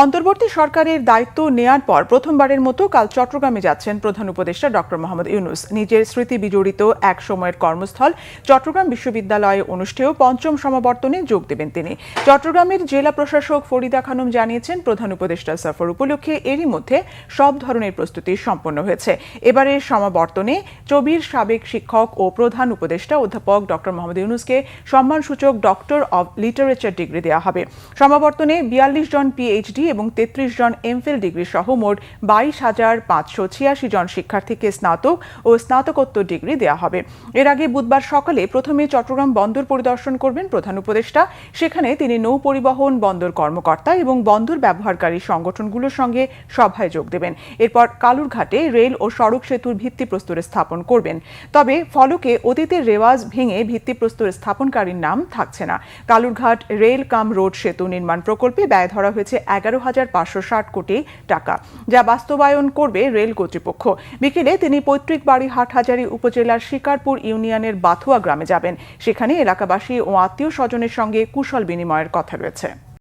অন্তর্বর্তী সরকারের দায়িত্ব নেয়ার পর প্রথমবারের মতো কাল চট্টগ্রামে যাচ্ছেন প্রধান উপদেষ্টা ডক্টর মোহাম্মদ ইউনূস। নিজের স্মৃতি বিজড়িত এক সময়ের কর্মস্থল চট্টগ্রাম বিশ্ববিদ্যালয়ে অনুষ্ঠেয় পঞ্চম সমাবর্তনে যোগ দেবেন তিনি। চট্টগ্রামের জেলা প্রশাসক ফরিদা খানম জানিয়েছেন, প্রধান উপদেষ্টা সফর উপলক্ষে এরই মধ্যে সব ধরনের প্রস্তুতি সম্পন্ন হয়েছে। এবারের সমাবর্তনে চবির সাবেক শিক্ষক ও প্রধান উপদেষ্টা অধ্যাপক ডক্টর মোহাম্মদ ইউনূসকে সম্মানসূচক ডক্টর অব লিটারেচার ডিগ্রি দেওয়া হবে। সমাবর্তনে ৪২ জন পিএইচডি এবং ৩৩ জন এমফিল ডিগ্রি সহ মোট ২২,৫৮৬ জন শিক্ষার্থীকে স্নাতক ও স্নাতকোত্তর ডিগ্রি দেওয়া হবে। এর আগে বুধবার সকালে প্রথমে চট্টগ্রাম বন্দর পরিদর্শন করবেন প্রধান উপদেষ্টা। সেখানে তিনি নৌ পরিবহন, বন্দর কর্মকর্তা এবং বন্দর ব্যবহারকারী সংগঠনগুলোর সঙ্গে সভায় যোগ দেবেন। এরপর কালুরঘাটে রেল ও সড়ক সেতুর ভিত্তিপ্রস্তর স্থাপন করবেন। তবে ফলকে অতীতের রেওয়াজ ভেঙে ভিত্তিপ্রস্তর স্থাপনকারীর নাম থাকছে না। কালুরঘাট রেল কাম রোড সেতু নির্মাণ প্রকল্পে ব্যয় ধরা হয়েছে ১১,৫৬০ কোটি টাকা, যা বাস্তবায়ন করবে রেল কর্তৃপক্ষ। বিকেলে তিনি পৈতৃক বাড়ি হাটহাজারী উপজেলার শিকারপুর ইউনিয়নের বাথুয়া গ্রামে যাবেন। সেখানে এলাকাবাসী ও আত্মীয় স্বজনের সঙ্গে কুশল বিনিময়ের কথা রয়েছে।